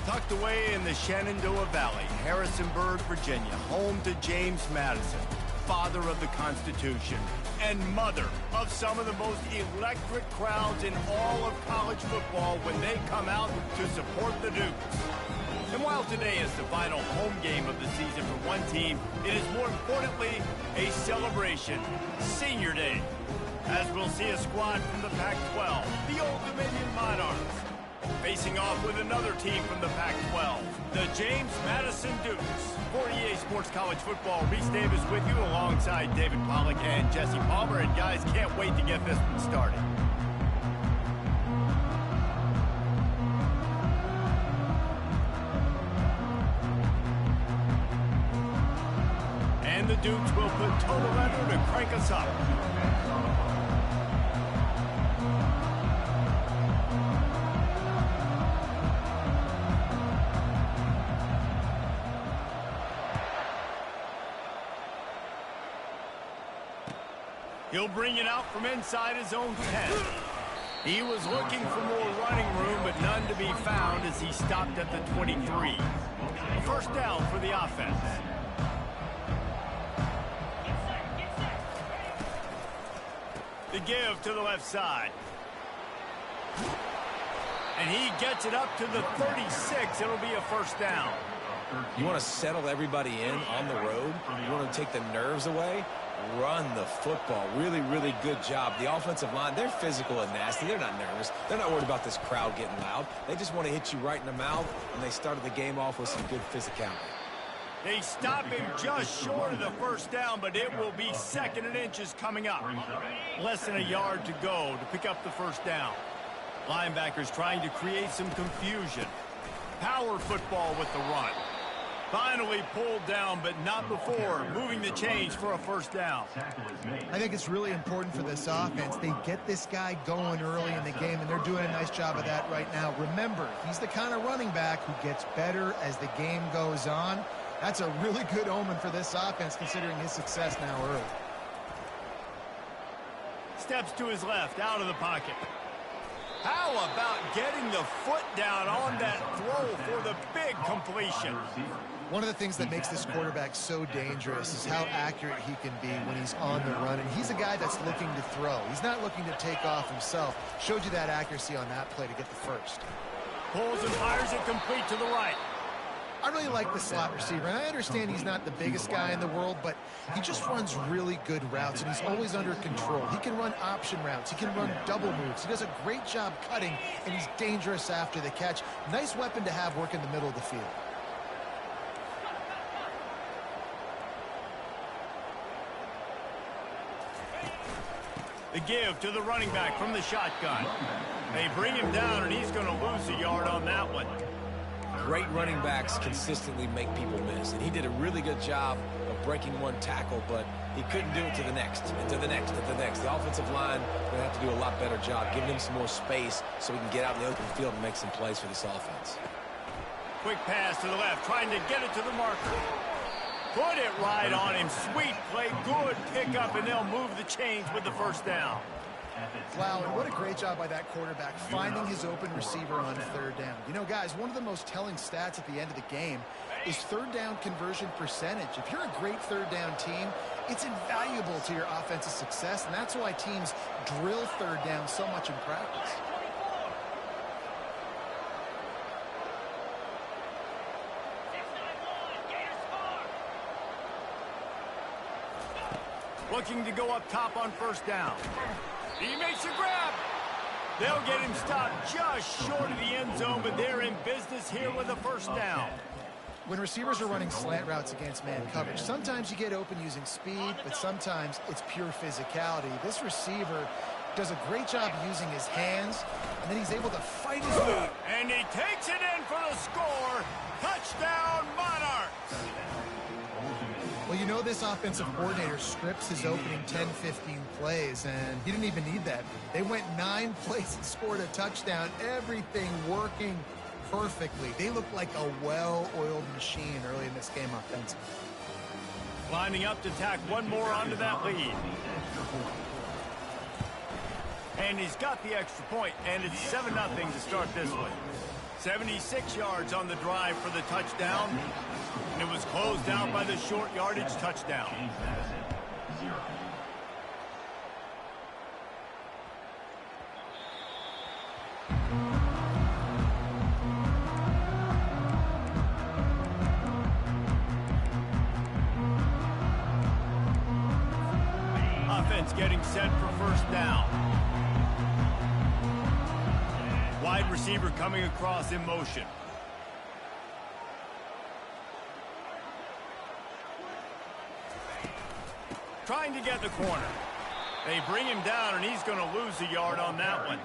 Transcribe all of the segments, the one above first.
Tucked away in the Shenandoah Valley, Harrisonburg, Virginia, home to James Madison, father of the Constitution, and mother of some of the most electric crowds in all of college football when they come out to support the Dukes. And while today is the final home game of the season for one team, it is more importantly a celebration, Senior Day, as we'll see a squad from the Pac-12, the Old Dominion Monarchs, facing off with another team from the Pac-12, the James Madison Dukes. For EA Sports College Football, Reese Davis with you alongside David Pollack and Jesse Palmer. And guys, can't wait to get this one started. And the Dukes will put total leather to crank us up. He'll bring it out from inside his own 10. He was looking for more running room, but none to be found as he stopped at the 23. A first down for the offense. The give to the left side. And he gets it up to the 36. It'll be a first down. You want to settle everybody in on the road? You want to take the nerves away? Run the football. Really, really good job. The offensive line, they're physical and nasty. They're not nervous. They're not worried about this crowd getting loud. They just want to hit you right in the mouth, and they started the game off with some good physicality. They stop him just short of the first down, but it will be 2nd and inches coming up. Less than a yard to go to pick up the first down. Linebackers trying to create some confusion. Power football with the run. Finally pulled down, but not before moving the chains for a first down. I think it's really important for this offense. They get this guy going early in the game, and they're doing a nice job of that right now. Remember, he's the kind of running back who gets better as the game goes on. That's a really good omen for this offense, considering his success now early. Steps to his left, out of the pocket. How about getting the foot down on that throw for the big completion? One of the things that makes this quarterback so dangerous is how accurate he can be when he's on the run. And he's a guy that's looking to throw. He's not looking to take off himself. Showed you that accuracy on that play to get the first. Pulls and fires it complete to the right. I really like the slot receiver, and I understand he's not the biggest guy in the world, but he just runs really good routes, and he's always under control. He can run option routes. He can run double moves. He does a great job cutting, and he's dangerous after the catch. Nice weapon to have work in the middle of the field. The give to the running back from the shotgun. They bring him down, and he's going to lose a yard on that one. Great running backs consistently make people miss, and he did a really good job of breaking one tackle, but he couldn't do it to the next, and to the next, and to the next. The offensive line will have to do a lot better job, giving him some more space so he can get out in the open field and make some plays for this offense. Quick pass to the left, trying to get it to the marker. Put it right on him. Sweet play, good pickup, and they'll move the chains with the first down. Wow, and what a great job by that quarterback, finding his open receiver on 3rd down. You know, guys, one of the most telling stats at the end of the game is 3rd down conversion percentage. If you're a great 3rd down team, it's invaluable to your offensive success, and that's why teams drill 3rd down so much in practice. Looking to go up top on first down. He makes a grab. They'll get him stopped just short of the end zone, but they're in business here with a first down. When receivers are running slant routes against man coverage, sometimes you get open using speed, but sometimes it's pure physicality. This receiver does a great job using his hands, and then he's able to fight his way. And he takes it in for the score. Touchdown, Monarchs! Well, you know this offensive coordinator scripts his opening 10-15 plays, and he didn't even need that. They went 9 plays and scored a touchdown, everything working perfectly. They look like a well-oiled machine early in this game offensively. Lining up to tack one more onto that lead. And he's got the extra point, and it's 7-0 to start this one. 76 yards on the drive for the touchdown. And it was closed out by the short yardage touchdown. Offense getting set for first down. Wide receiver coming across in motion. Trying to get the corner. They bring him down, and he's going to lose a yard on that one.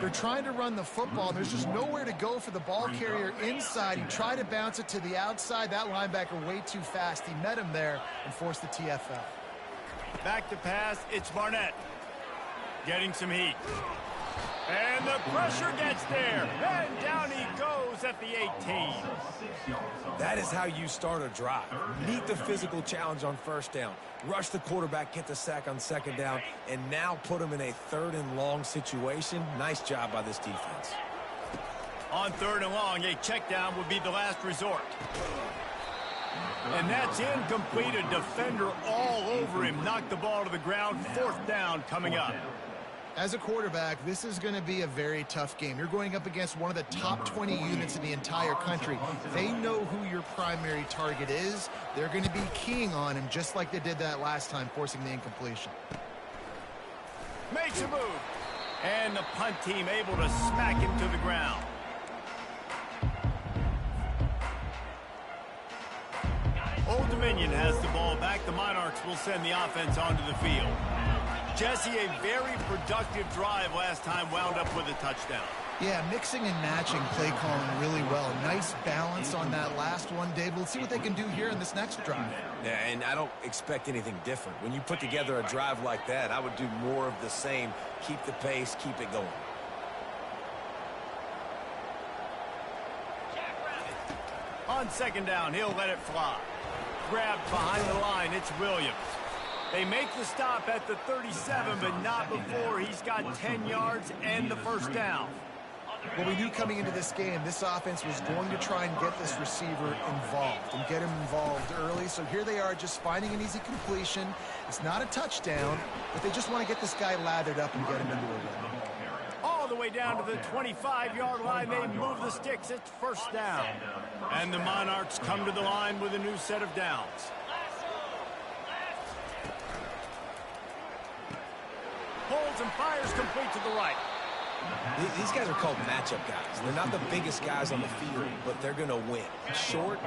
They're trying to run the football. There's just nowhere to go for the ball carrier inside. He tried to bounce it to the outside. That linebacker way too fast. He met him there and forced the TFL. Back to pass, it's Barnett. Getting some heat. And the pressure gets there. And down he goes at the 18. That is how you start a drive. Meet the physical challenge on first down. Rush the quarterback, get the sack on second down, and now put him in a 3rd and long situation. Nice job by this defense. On 3rd and long, a check down would be the last resort. And that's incomplete. A defender all over him. Knocked the ball to the ground. 4th down coming up. As a quarterback, this is going to be a very tough game. You're going up against one of the top 20 units in the entire country. They know who your primary target is. They're going to be keying on him just like they did that last time, forcing the incompletion. Makes a move. And the punt team able to smack him to the ground. Old Dominion has the ball back. The Monarchs will send the offense onto the field. Jesse, a very productive drive last time, wound up with a touchdown. Yeah, mixing and matching play calling really well. Nice balance on that last one, Dave. Let's see what they can do here in this next drive. Yeah, and I don't expect anything different. When you put together a drive like that, I would do more of the same. Keep the pace, keep it going. On second down, he'll let it fly. Grabbed behind the line, it's Williams. They make the stop at the 37, but not before he's got 10 yards and the first down. Well, we knew coming into this game, this offense was going to try and get this receiver involved and get him involved early. So here they are just finding an easy completion. It's not a touchdown, but they just want to get this guy lathered up and get him into a run. All the way down to the 25-yard line. They move the sticks. It's first down. And the Monarchs come to the line with a new set of downs. Holds and fires complete to the right. These guys are called matchup guys. They're not the biggest guys on the field, but they're going to win. Short,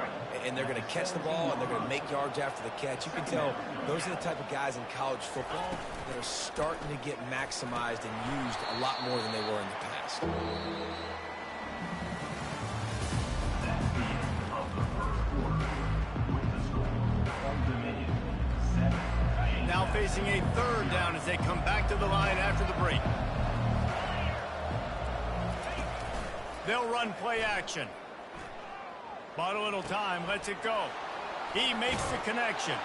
and they're going to catch the ball, and they're going to make yards after the catch. You can tell those are the type of guys in college football that are starting to get maximized and used a lot more than they were in the past. Now facing a 3rd down as they come back to the line after the break. They'll run play action. Bought a little time, lets it go. He makes the connection.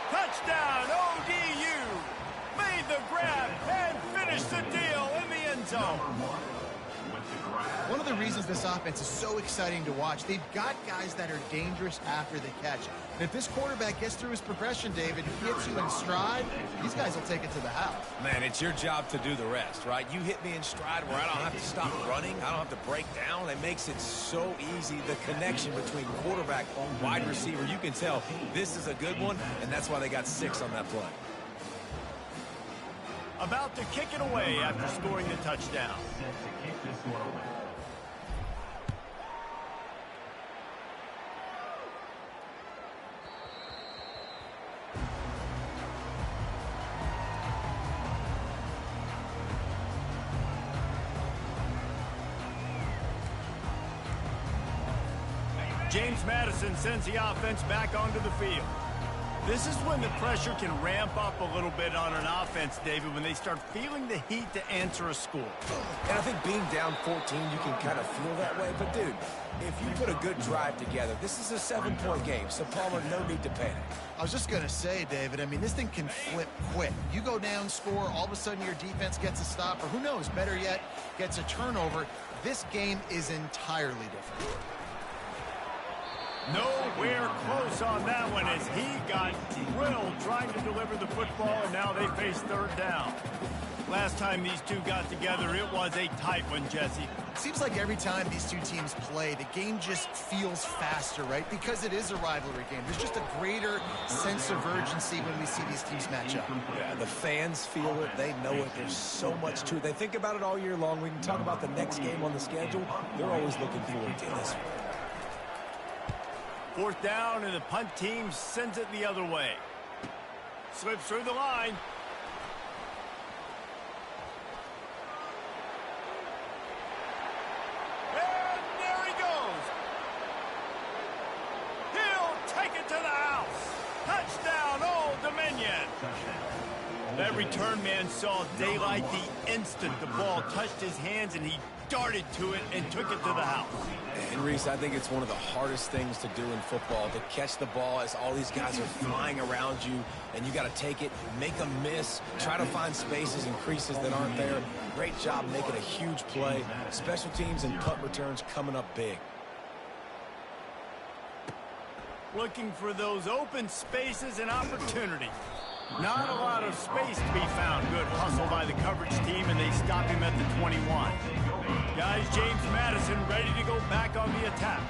Touchdown, ODU! Made the grab and finished the deal in the end zone. One of the reasons this offense is so exciting to watch, they've got guys that are dangerous after the catch. And if this quarterback gets through his progression, David, he hits you in stride, these guys will take it to the house. Man, it's your job to do the rest, right? You hit me in stride where I don't have to stop running. I don't have to break down. It makes it so easy. The connection between quarterback and wide receiver, you can tell this is a good one, and that's why they got 6 on that play. About to kick it away after scoring the touchdown. James Madison sends the offense back onto the field. This is when the pressure can ramp up a little bit on an offense, David, when they start feeling the heat to answer a score. And I think being down 14, you can kind of feel that way. But, dude, if you put a good drive together, this is a 7-point game, so Palmer, no need to panic. I was just going to say, David, I mean, this thing can flip quick. You go down, score, all of a sudden your defense gets a stop, or who knows, better yet, gets a turnover. this game is entirely different. Nowhere close on that one as he got drilled trying to deliver the football, and now they face third down. Last time these two got together, it was a tight one, Jesse. Seems like every time these two teams play, the game just feels faster, right? Because it is a rivalry game. There's just a greater sense of urgency when we see these teams match up. Yeah, the fans feel it. They know it. There's so much to it. They think about it all year long. We can talk about the next game on the schedule. They're always looking forward to this one. Fourth down, and the punt team sends it the other way. Slips through the line. And there he goes. He'll take it to the house. Touchdown, Old Dominion. That return man saw daylight the instant the ball touched his hands, and he darted to it and took it to the house. And Reese, I think it's one of the hardest things to do in football, to catch the ball as all these guys are flying around you, and you got to take it, make them miss, try to find spaces and creases that aren't there. Great job making a huge play. Special teams and punt returns coming up big. Looking for those open spaces and opportunity. Not a lot of space to be found. Good hustle by the coverage team, and they stop him at the 21. Guys, James Madison ready to go back on the attack.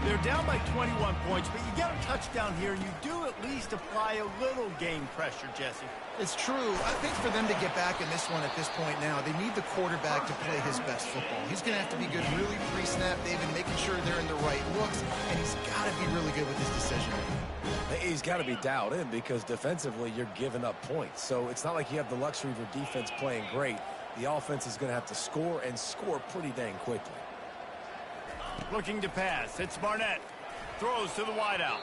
They're down by 21 points, but you get a touchdown here, and you do at least apply a little game pressure, Jesse. It's true. I think for them to get back in this one at this point now, they need the quarterback to play his best football. He's going to have to be good really pre-snap, David, making sure they're in the right looks, and he's got to be really good with his decision. He's got to be dialed in because defensively you're giving up points. So it's not like you have the luxury of your defense playing great. The offense is going to have to score and score pretty dang quickly. Looking to pass. It's Barnett. Throws to the wideout.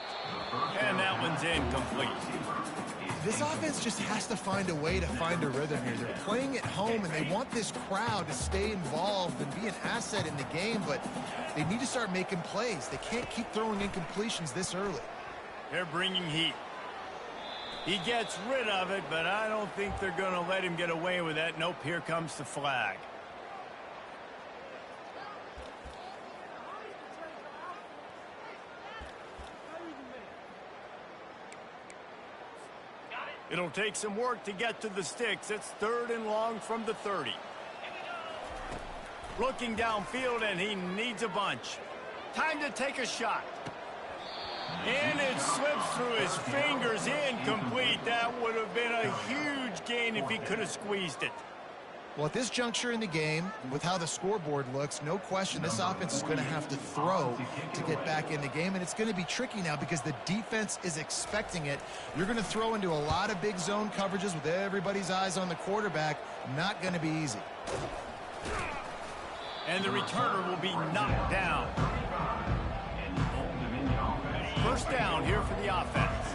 And that one's incomplete. This offense just has to find a way to find a rhythm here. They're playing at home, and they want this crowd to stay involved and be an asset in the game, but they need to start making plays. They can't keep throwing incompletions this early. They're bringing heat. He gets rid of it, but I don't think they're going to let him get away with that. Nope, here comes the flag. It'll take some work to get to the sticks. It's third and long from the 30. Looking downfield, and he needs a bunch. Time to take a shot. And it slips through his fingers, incomplete. That would have been a huge gain if he could have squeezed it. Well, at this juncture in the game, with how the scoreboard looks, no question this offense is going to have to throw to get back in the game, and it's going to be tricky now because the defense is expecting it. You're going to throw into a lot of big zone coverages with everybody's eyes on the quarterback. Not going to be easy. And the returner will be knocked down. First down here for the offense.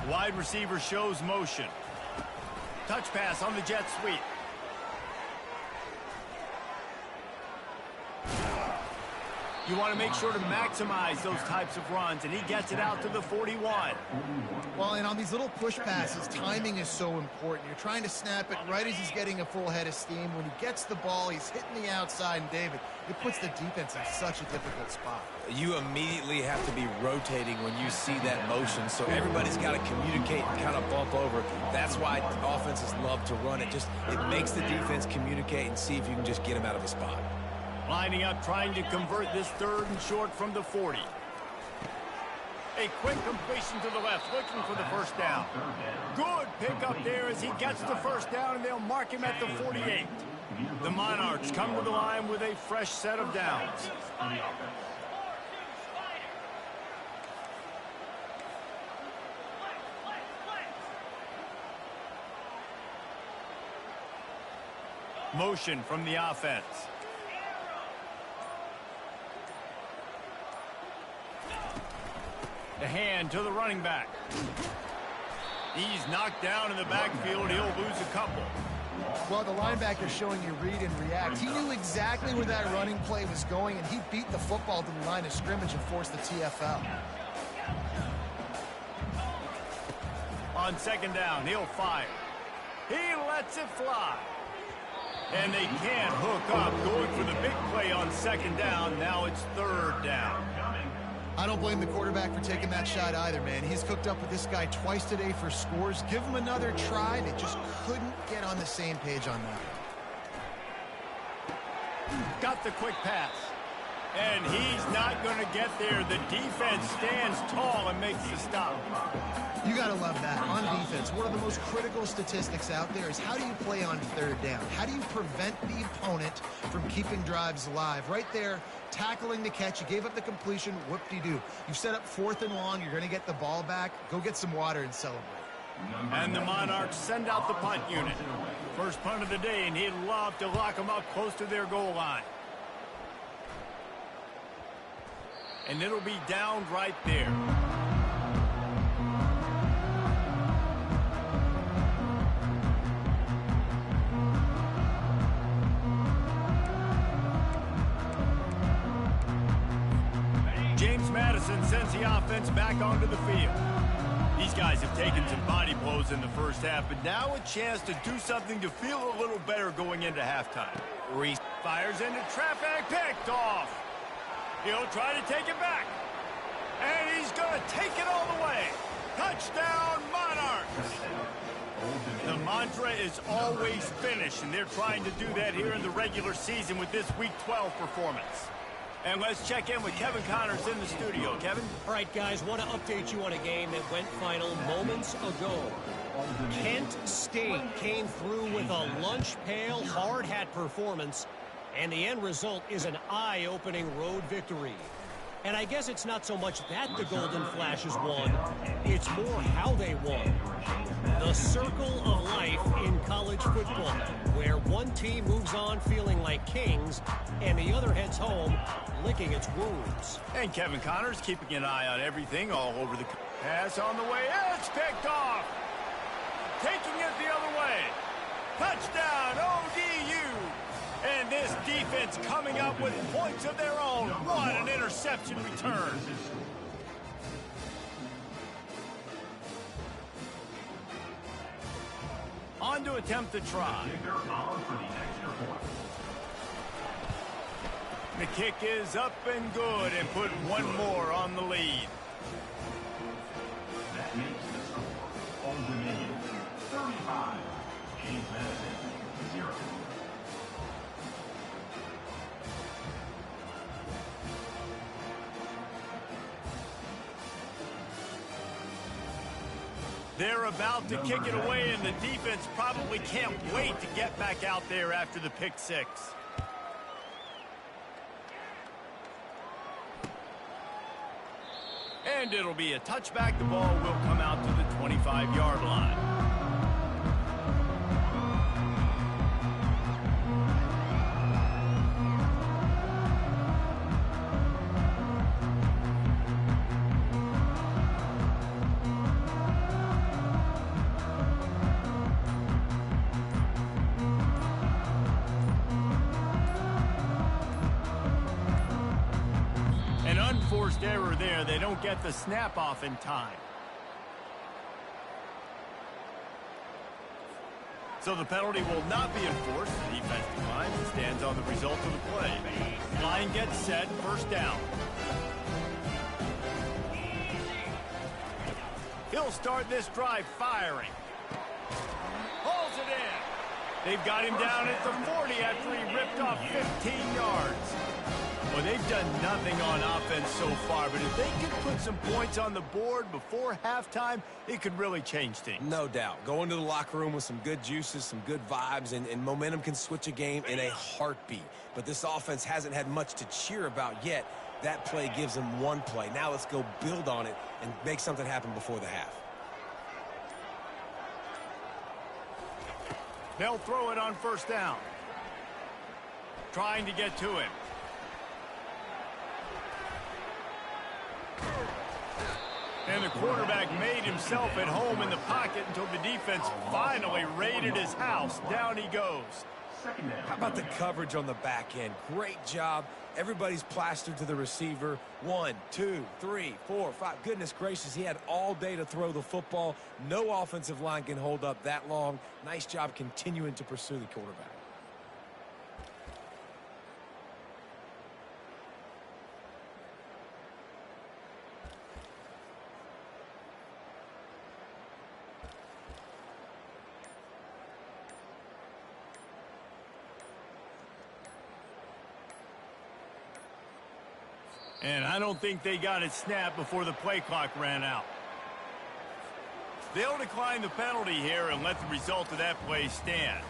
Wide receiver shows motion. Touch pass on the jet sweep. You want to make sure to maximize those types of runs, and he gets it out to the 41. Well, and on these little push passes, timing is so important. You're trying to snap it right as he's getting a full head of steam. When he gets the ball, he's hitting the outside, and David, it puts the defense in such a difficult spot. You immediately have to be rotating when you see that motion, so everybody's got to communicate and kind of bump over. That's why offenses love to run it. It makes the defense communicate and see if you can just get him out of a spot. Lining up, trying to convert this third and short from the 40. A quick completion to the left, looking for the first down. Good pickup there as he gets the first down, and they'll mark him at the 48. The Monarchs come to the line with a fresh set of downs. Motion from the offense. The hand to the running back. He's knocked down in the backfield. He'll lose a couple. Well, the linebacker's showing you read and react. He knew exactly where that running play was going, and he beat the football to the line of scrimmage and forced the TFL. On second down, he'll fire. He lets it fly. And they can't hook up, going for the big play on second down. Now it's third down. I don't blame the quarterback for taking that shot either, man. He's cooked up with this guy twice today for scores. Give him another try. They just couldn't get on the same page on that. Got the quick pass. And he's not going to get there. The defense stands tall and makes the stop. You got to love that. On defense, one of the most critical statistics out there is how do you play on third down? How do you prevent the opponent from keeping drives alive? Right there, tackling the catch. You gave up the completion. Whoop-de-doo. You set up 4th and long. You're going to get the ball back. Go get some water and celebrate. And the Monarchs send out the punt unit. First punt of the day, and he'd love to lock them up close to their goal line. And it'll be down right there. James Madison sends the offense back onto the field. These guys have taken some body blows in the first half, but now a chance to do something to feel a little better going into halftime. Reese fires into traffic, picked off. He'll try to take it back. And he's going to take it all the way. Touchdown, Monarchs. The mantra is always finish, and they're trying to do that here in the regular season with this Week 12 performance. And let's check in with Kevin Connors in the studio. Kevin? All right, guys, want to update you on a game that went final moments ago. Kent State came through with a lunch pail, hard-hat performance, and the end result is an eye-opening road victory. And I guess it's not so much that the Golden Flashes won, it's more how they won. The circle of life in college football, where one team moves on feeling like kings, and the other heads home licking its wounds. And Kevin Connors keeping an eye on everything all over the pass on the way. It's picked off. Taking it the other way. Touchdown, ODU. And this defense coming up with points of their own. What an interception return. On to attempt the try. The kick is up and good and put one more on the lead. That makes the score Old Dominion 35, James Madison 0. They're about to kick it away, and the defense probably can't wait to get back out there after the pick six. And it'll be a touchback. The ball will come out to the 25-yard line. Unforced error there. They don't get the snap off in time. So the penalty will not be enforced. The defense declines and stands on the result of the play. Line gets set, first down. He'll start this drive firing. Pulls it in. They've got him down at the 40 after he ripped off 15 yards. Well, they've done nothing on offense so far, but if they can put some points on the board before halftime, it could really change things. No doubt. Go into the locker room with some good juices, some good vibes, and momentum can switch a game in a heartbeat. But this offense hasn't had much to cheer about yet. That play gives them one play. Now let's go build on it and make something happen before the half. They'll throw it on first down. Trying to get to him. And the quarterback made himself at home in the pocket until the defense finally raided his house. Down he goes. How about the coverage on the back end? Great job. Everybody's plastered to the receiver. 1, 2, 3, 4, 5. Goodness gracious, he had all day to throw the football. No offensive line can hold up that long. Nice job continuing to pursue the quarterback. And I don't think they got it snapped before the play clock ran out. They'll decline the penalty here and let the result of that play stand.